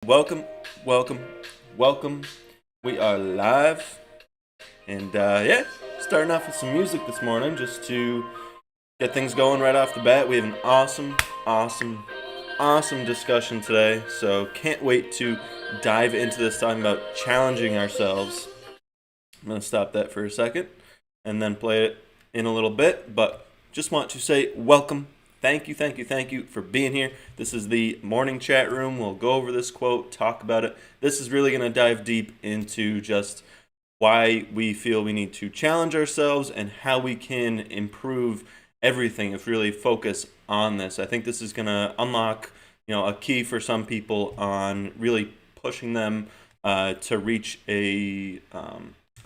Welcome, welcome, welcome. We are live, and yeah, starting off with some music this morning just to get things going right off the bat. We have an awesome discussion today, so can't wait to dive into this talking about challenging ourselves. I'm going to stop that for a second and then play it in a little bit, but just want to say welcome. Thank you for being here. This is the morning chat room. We'll go over this quote, talk about it. This is really going to dive deep into just why we feel we need to challenge ourselves and how we can improve everything if we really focus on this. I think this is going to unlock, a key for some people on really pushing them to reach a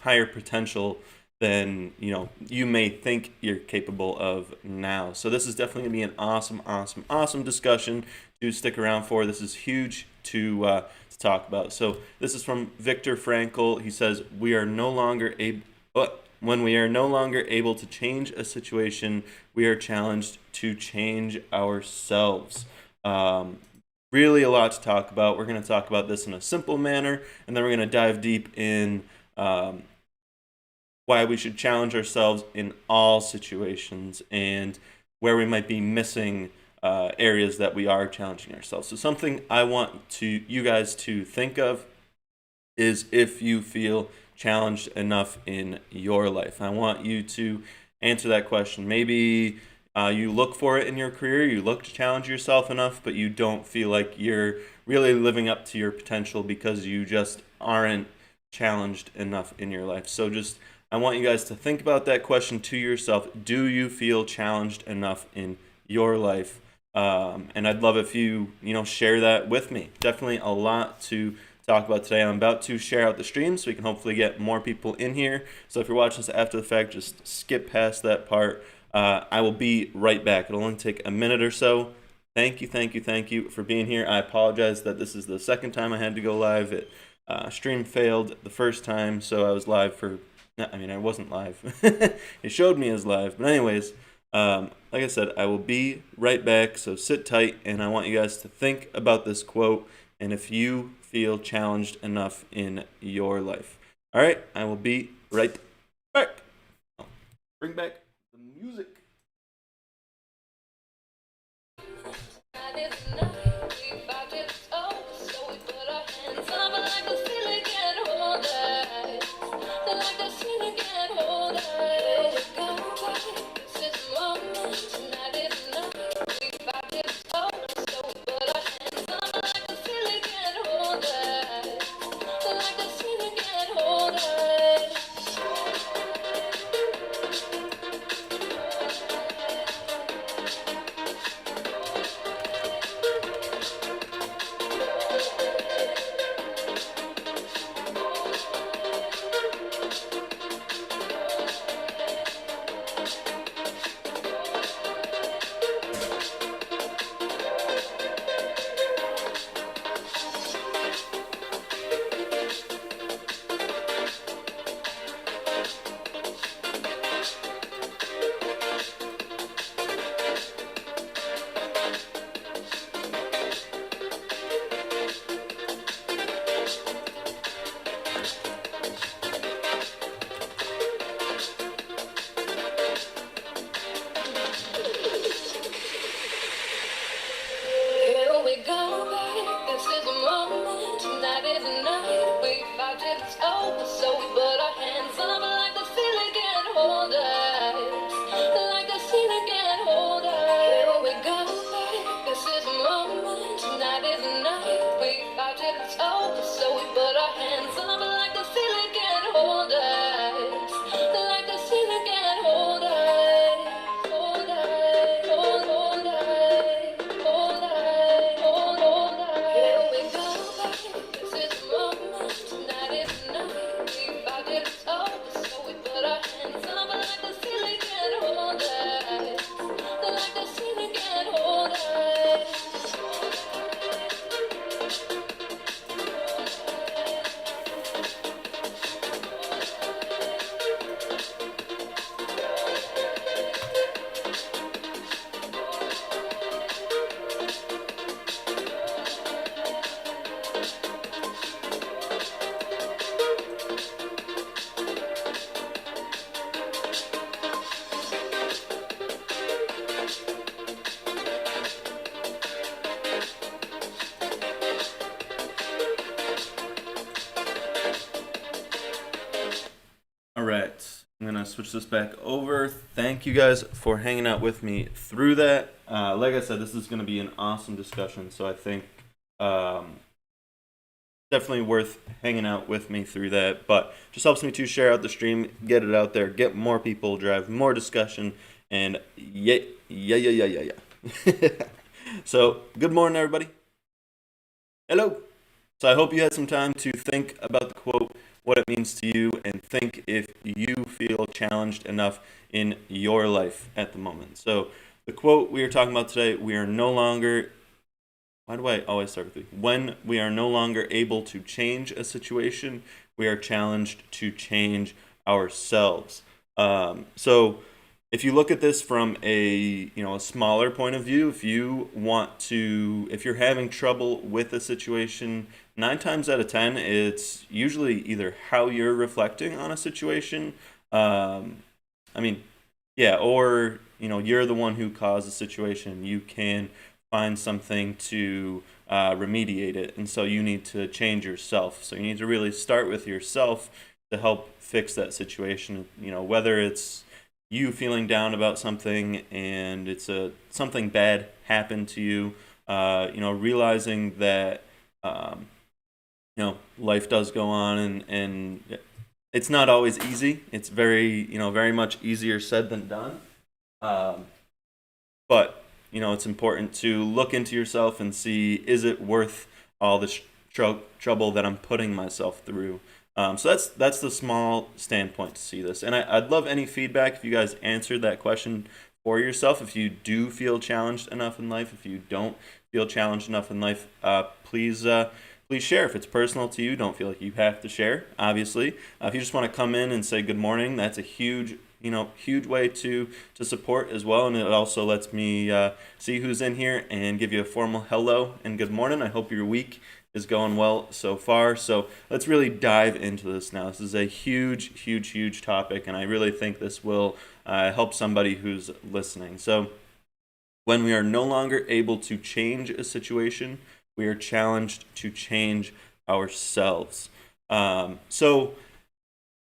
higher potential than you may think you're capable of now. So this is definitely gonna be an awesome discussion to stick around for. This is huge to talk about. So this is from Viktor Frankl. He says, "We are no longer able. When we are no longer able to change a situation, we are challenged to change ourselves." Really a lot to talk about. We're going to talk about this in a simple manner, and then we're going to dive deep in why we should challenge ourselves in all situations and where we might be missing areas that we are challenging ourselves. So something I want you guys to think of is if you feel challenged enough in your life. I want you to answer that question. Maybe you look for it in your career, you look to challenge yourself enough, but you don't feel like you're really living up to your potential because you just aren't challenged enough in your life. So I want you guys to think about that question to yourself. Do you feel challenged enough in your life? And I'd love if you share that with me. Definitely a lot to talk about today. I'm about to share out the stream so we can hopefully get more people in here. So if you're watching this after the fact, just skip past that part. I will be right back. It'll only take a minute or so. Thank you for being here. I apologize that this is the second time I had to go live. Stream failed the first time, so I was live for... I wasn't live. It showed me as live. But anyways, like I said, I will be right back, so sit tight, and I want you guys to think about this quote and if you feel challenged enough in your life. All right, I will be right back. I'll bring back the music. I'm gonna switch this back over. Thank you guys for hanging out with me through that. Like I said, this is gonna be an awesome discussion, so I think um, definitely worth hanging out with me through that. But just helps me to share out the stream, get it out there, get more people, drive more discussion, and yeah. So good morning, everybody. Hello. So I hope you had some time to think about the quote, what it means to you, and think if you feel challenged enough in your life at the moment. So the quote we are talking about today, we are no longer, why do I always start with when we are no longer able to change a situation, we are challenged to change ourselves. So if you look at this from a smaller point of view, if you're having trouble with a situation, 9 times out of 10 it's usually either how you're reflecting on a situation. I mean, yeah, or you're the one who caused the situation. You can find something to remediate it, and so you need to change yourself. So you need to really start with yourself to help fix that situation. Whether it's you feeling down about something and something bad happened to you, realizing that life does go on, and it's not always easy. It's very much easier said than done. Um, but it's important to look into yourself and see, is it worth all the trouble that I'm putting myself through. So that's the small standpoint to see this, and I'd love any feedback if you guys answered that question for yourself. If you do feel challenged enough in life, if you don't feel challenged enough in life, please share. If it's personal to you, don't feel like you have to share. Obviously, if you just want to come in and say good morning, that's a huge way to support as well, and it also lets me see who's in here and give you a formal hello and good morning. I hope your week is going well so far. So let's really dive into this now. This is a huge topic, and I really think this will help somebody who's listening. So when we are no longer able to change a situation, we are challenged to change ourselves. So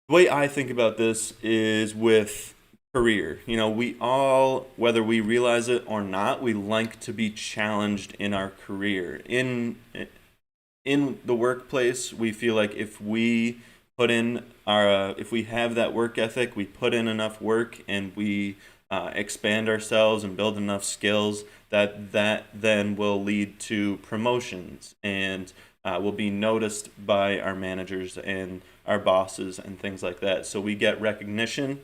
the way I think about this is with career. We all, whether we realize it or not, we like to be challenged in our career. In the workplace, we feel like if we if we have that work ethic, we put in enough work, and we expand ourselves and build enough skills, that then will lead to promotions, and will be noticed by our managers and our bosses and things like that. So we get recognition,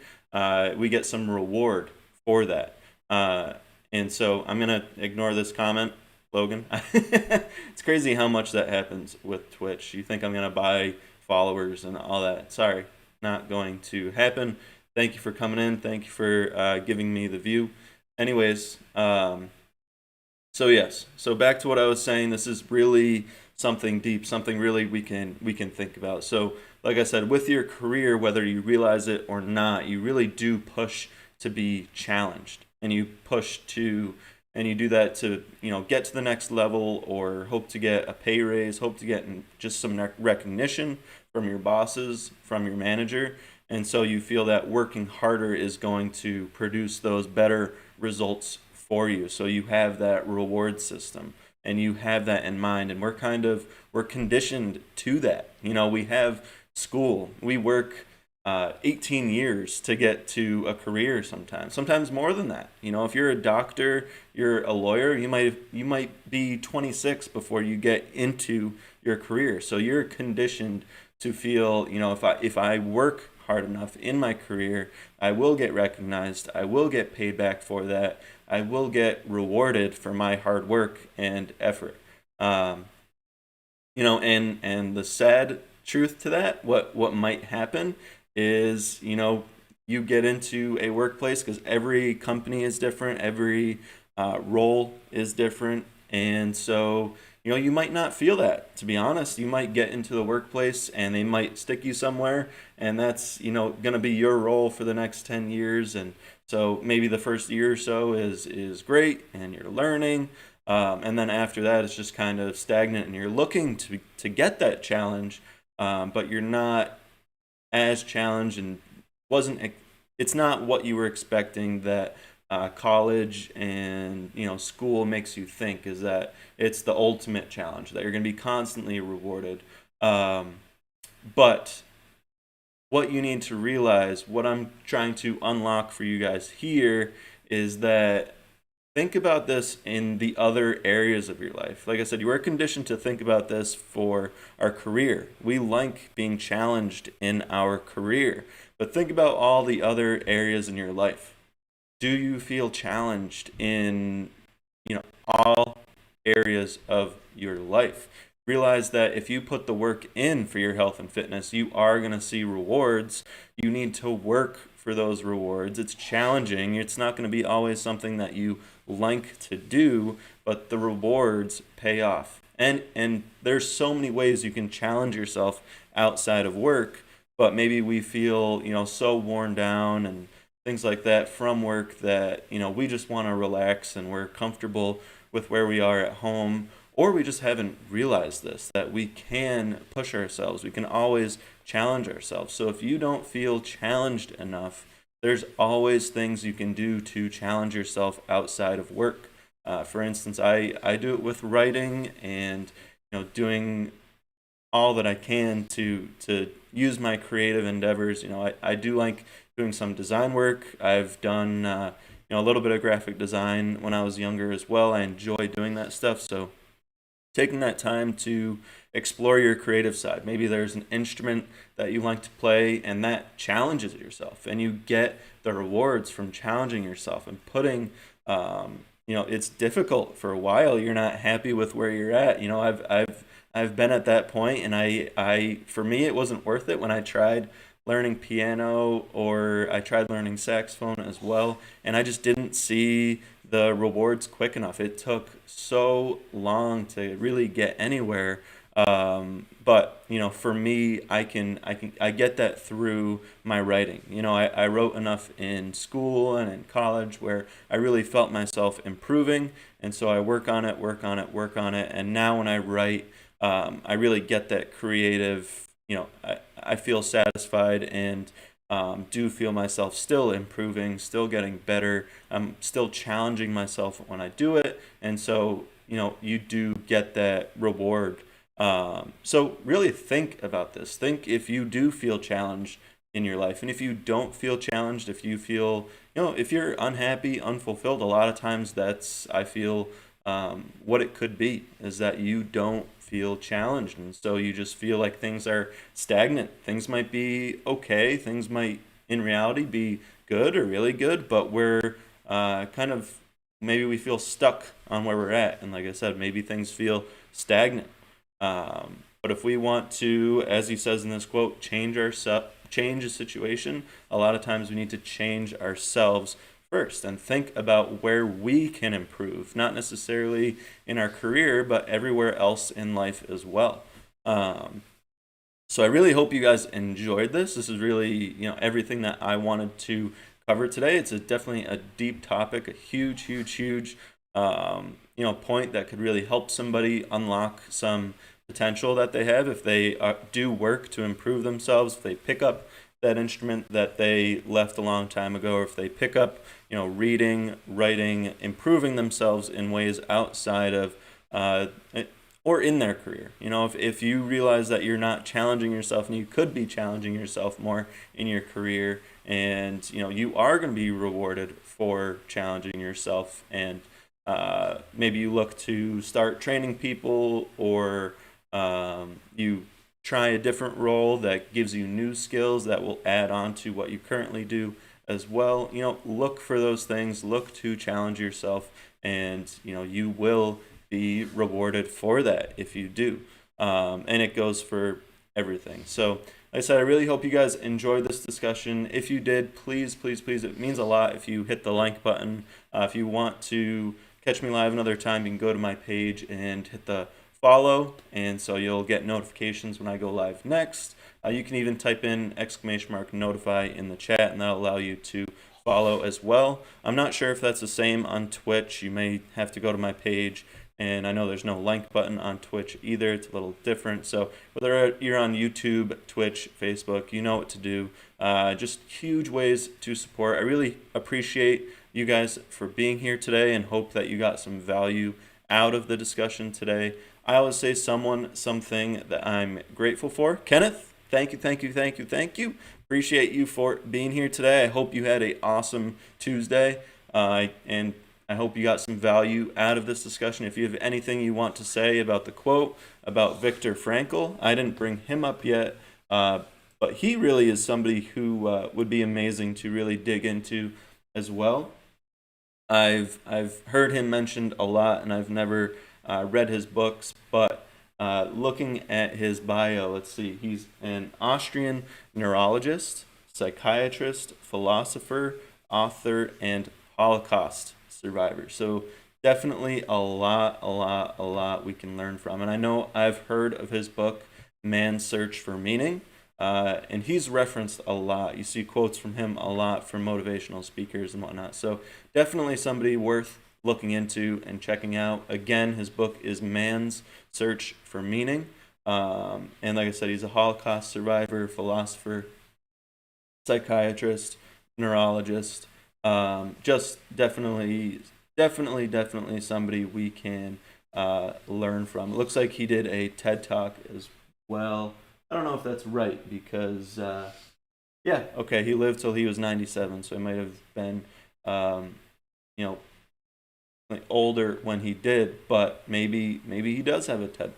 we get some reward for that. And so I'm going to ignore this comment, Logan. It's crazy how much that happens with Twitch. You think I'm going to buy followers and all that. Sorry, not going to happen. Thank you for coming in. Thank you for giving me the view. Anyways, so yes. So back to what I was saying. This is really something deep, something really we can think about. So like I said, with your career, whether you realize it or not, you really do push to be challenged, and you do that to get to the next level, or hope to get a pay raise, hope to get just some recognition from your bosses, from your manager. And so you feel that working harder is going to produce those better results for you. So you have that reward system, and you have that in mind, and we're conditioned to that. We have school, we work 18 years to get to a career, sometimes more than that. If you're a doctor, you're a lawyer, you might be 26 before you get into your career. So you're conditioned to feel, if I work hard enough in my career, I will get recognized, I will get paid back for that, I will get rewarded for my hard work and effort. And the sad truth to that, what might happen is, you get into a workplace, because every company is different, every role is different, and so you might not feel that. To be honest, you might get into the workplace and they might stick you somewhere, and that's going to be your role for the next 10 years. And so maybe the first year or so is great, and you're learning, and then after that it's just kind of stagnant, and you're looking to get that challenge, but you're not as challenged, and wasn't it's not what you were expecting that college and school makes you think, is that it's the ultimate challenge, that you're going to be constantly rewarded. But what you need to realize, what I'm trying to unlock for you guys here, is that think about this in the other areas of your life. Like I said, you are conditioned to think about this for our career. We like being challenged in our career, but think about all the other areas in your life. Do you feel challenged in, all areas of your life? Realize that if you put the work in for your health and fitness, you are going to see rewards. You need to work for those rewards. It's challenging. It's not going to be always something that you like to do, but the rewards pay off. And there's so many ways you can challenge yourself outside of work, but maybe we feel, so worn down and things like that from work that, we just want to relax and we're comfortable with where we are at home, or we just haven't realized this, that we can push ourselves. We can always challenge ourselves. So if you don't feel challenged enough, there's always things you can do to challenge yourself outside of work. For instance, I do it with writing and doing all that I can to use my creative endeavors. I do like doing some design work. I've done a little bit of graphic design when I was younger as well. I enjoy doing that stuff. So taking that time to explore your creative side. Maybe there's an instrument that you like to play and that challenges yourself, and you get the rewards from challenging yourself and putting it's difficult for a while. You're not happy with where you're at. I've been at that point, and I for me it wasn't worth it when I tried learning piano, or I tried learning saxophone as well, and I just didn't see the rewards quick enough. It took so long to really get anywhere. But for me, I get that through my writing. I wrote enough in school and in college where I really felt myself improving, and so I work on it, and now when I write, I really get that creative. I feel satisfied and do feel myself still improving, still getting better. I'm still challenging myself when I do it, and so you do get that reward. So really think about this. Think if you do feel challenged in your life, and if you don't feel challenged, if you feel, if you're unhappy, unfulfilled, a lot of times that's, I feel, what it could be, is that you don't feel challenged, and so you just feel like things are stagnant. Things might be okay, things might in reality be good or really good, but we're kind of, maybe we feel stuck on where we're at, and like I said, maybe things feel stagnant. But if we want to, as he says in this quote, change a situation, a lot of times we need to change ourselves first and think about where we can improve, not necessarily in our career, but everywhere else in life as well. So I really hope you guys enjoyed this. This is really, everything that I wanted to cover today. It's definitely a deep topic, a huge, huge, huge, point that could really help somebody unlock some potential that they have if they do work to improve themselves, if they pick up that instrument that they left a long time ago, or if they pick up, reading, writing, improving themselves in ways outside of or in their career. If you realize that you're not challenging yourself, and you could be challenging yourself more in your career, and you are going to be rewarded for challenging yourself, and maybe you look to start training people, or you try a different role that gives you new skills that will add on to what you currently do as well. Look for those things, look to challenge yourself, and you will be rewarded for that if you do. And it goes for everything. So like I said, I really hope you guys enjoyed this discussion. If you did, please, please, please, it means a lot if you hit the like button. If you want to catch me live another time, you can go to my page and hit the follow, and so you'll get notifications when I go live next. You can even type in !notify in the chat, and that'll allow you to follow as well. I'm not sure if that's the same on Twitch. You may have to go to my page And I know there's no like button on Twitch either. It's a little different. So whether you're on YouTube, Twitch, Facebook, you know what to do. Just huge ways to support. I really appreciate you guys for being here today and hope that you got some value out of the discussion today. I always say something that I'm grateful for. Kenneth, thank you, thank you, thank you, thank you. Appreciate you for being here today. I hope you had an awesome Tuesday, and I hope you got some value out of this discussion. If you have anything you want to say about the quote about Viktor Frankl, I didn't bring him up yet, but he really is somebody who would be amazing to really dig into as well. I've heard him mentioned a lot, and I've never read his books, but looking at his bio, let's see, he's an Austrian neurologist, psychiatrist, philosopher, author, and Holocaust survivor. So definitely a lot we can learn from. And I know I've heard of his book, Man's Search for Meaning, and he's referenced a lot. You see quotes from him a lot from motivational speakers and whatnot. So definitely somebody worth looking into and checking out. Again, his book is Man's Search for Meaning. And like I said, he's a Holocaust survivor, philosopher, psychiatrist, neurologist. Just definitely somebody we can learn from. It looks like he did a TED Talk as well. I don't know if that's right because, yeah, okay, he lived till he was 97, so he might have been, you know, like older when he did, but maybe he does have a TED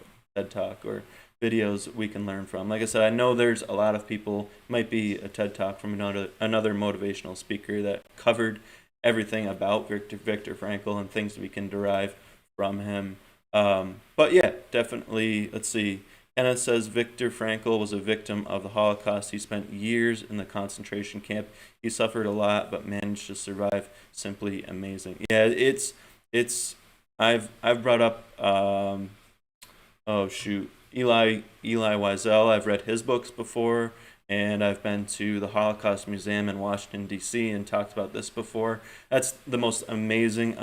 Talk or videos we can learn from. Like I said, I know there's a lot of people, might be a TED Talk from another motivational speaker that covered everything about Viktor Frankl and things we can derive from him. But yeah, definitely, let's see. And it says Viktor Frankl was a victim of the Holocaust. He spent years in the concentration camp. He suffered a lot, but managed to survive. Simply amazing. Yeah, it's I've brought up oh shoot, Eli Wiesel. I've read his books before, and I've been to the Holocaust Museum in Washington D.C. and talked about this before. That's the most amazing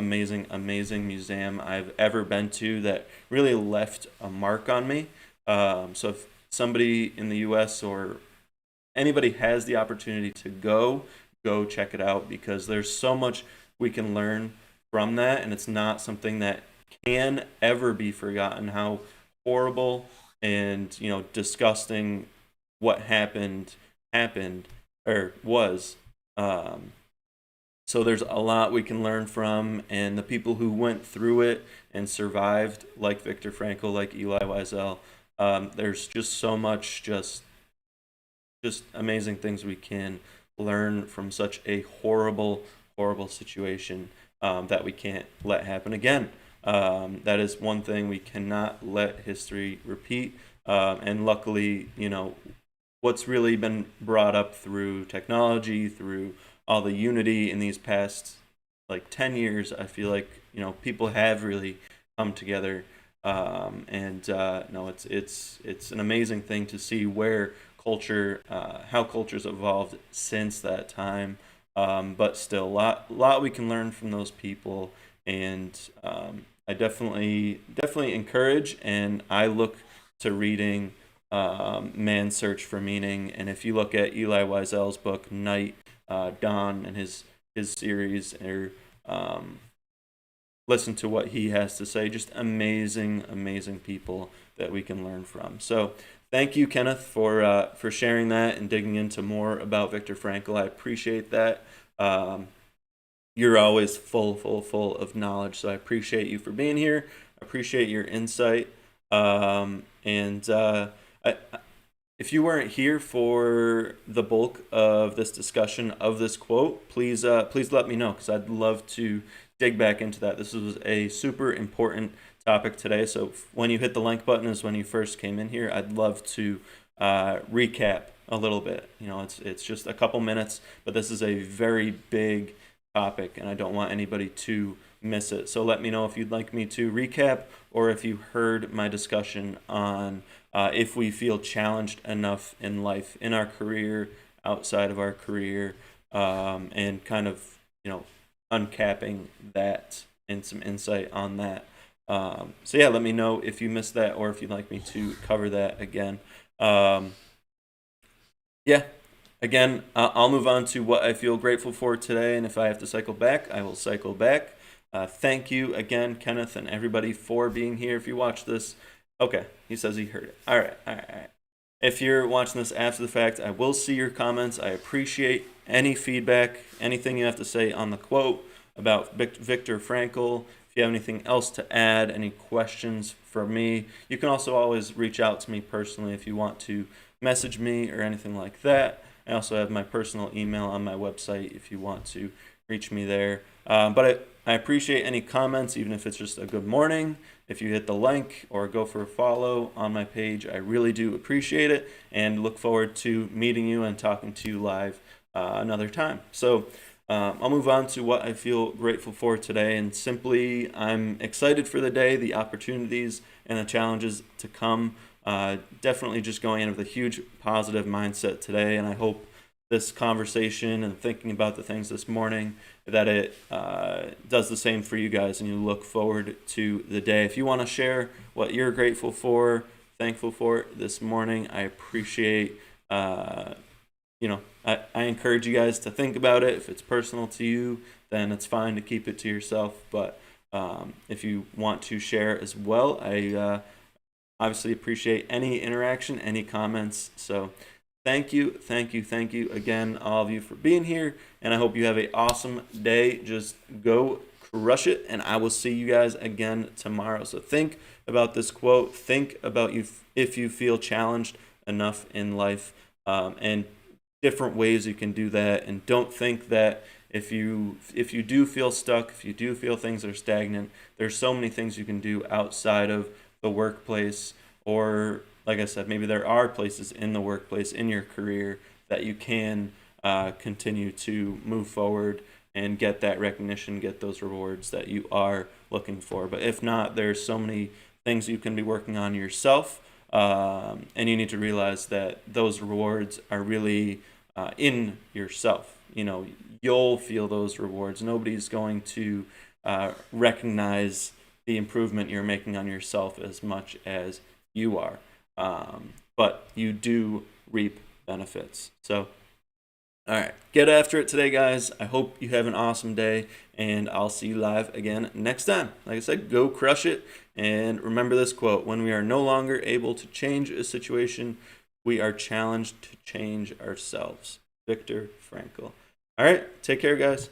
museum I've ever been to that really left a mark on me. So if somebody in the U.S. or anybody has the opportunity to go check it out because there's so much we can learn from that, and it's not something that can ever be forgotten. How horrible and disgusting what happened or was. So there's a lot we can learn from, and the people who went through it and survived, like Viktor Frankl, like Eli Wiesel. There's just so much just amazing things we can learn from such a horrible situation that we can't let happen again. That is one thing we cannot let history repeat. And luckily, what's really been brought up through technology, through all the unity in these past like 10 years, I feel like people have really come together. And no, it's an amazing thing to see where culture, how culture's evolved since that time. But still, a lot we can learn from those people, and I definitely encourage, and I look to reading Man's Search for Meaning. And if you look at Eli Wiesel's book Night, Dawn, and his series, or listen to what he has to say, just amazing people that we can learn from. So thank you, Kenneth, for sharing that and digging into more about Viktor Frankl. I appreciate that. You're always full of knowledge, so I appreciate you for being here. I appreciate your insight. If you weren't here for the bulk of this discussion of this quote, please let me know, because I'd love to dig back into that. This was a super important topic today. So when you hit the like button is when you first came in here. I'd love to recap a little bit. It's just a couple minutes, but this is a very big topic, and I don't want anybody to miss it. So let me know if you'd like me to recap, or if you heard my discussion on if we feel challenged enough in life, in our career, outside of our career, and kind of uncapping that and some insight on that. So yeah, let me know if you missed that or if you'd like me to cover that again. Um, yeah, again, I'll move on to what I feel grateful for today, and if I have to cycle back, I will cycle back. Thank you again, Kenneth, and everybody for being here. If you watch this, okay, he says he heard it. All right, all right, all right. If you're watching this after the fact, I will see your comments. I appreciate any feedback, anything you have to say on the quote about Viktor Frankl. If you have anything else to add, any questions for me, you can also always reach out to me personally if you want to message me or anything like that. I also have my personal email on my website if you want to reach me there. But I appreciate any comments, even if it's just a good morning. If you hit the like or go for a follow on my page, I really do appreciate it and look forward to meeting you and talking to you live another time. So I'll move on to what I feel grateful for today. And simply, I'm excited for the day, the opportunities, and the challenges to come. Definitely just going in with a huge positive mindset today. And I hope this conversation and thinking about the things this morning, that it does the same for you guys and you look forward to the day. If you want to share what you're grateful for, thankful for this morning, I appreciate, I encourage you guys to think about it. If it's personal to you, then it's fine to keep it to yourself. But if you want to share as well, I obviously appreciate any interaction, any comments. So thank you again, all of you, for being here, and I hope you have an awesome day. Just go crush it, and I will see you guys again tomorrow. So think about this quote. Think about you if you feel challenged enough in life, and different ways you can do that. And don't think that if you do feel stuck, if you do feel things are stagnant, there's so many things you can do outside of the workplace, or like I said, maybe there are places in the workplace, in your career, that you can continue to move forward and get that recognition, get those rewards that you are looking for. But if not, there's so many things you can be working on yourself, and you need to realize that those rewards are really in yourself. You'll feel those rewards. Nobody's going to recognize the improvement you're making on yourself as much as you are. But you do reap benefits. So, all right, get after it today, guys. I hope you have an awesome day, and I'll see you live again next time. Like I said, go crush it. And remember this quote: when we are no longer able to change a situation, we are challenged to change ourselves. Viktor Frankl. All right, take care, guys.